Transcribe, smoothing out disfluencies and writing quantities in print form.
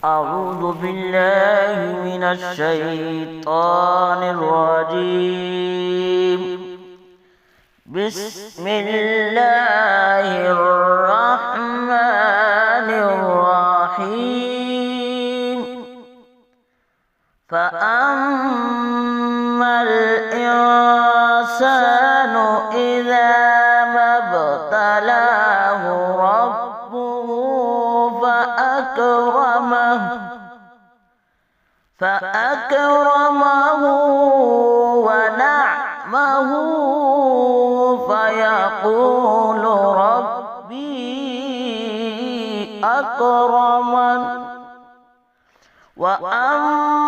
أعوذ بالله من الشيطان الرجيم. بسم الله الرحمن الرحيم. فأما الإنسان إذا ما ابتلاه ربه فأكرمه ونعمه فيقول ربي أكرمن. وأما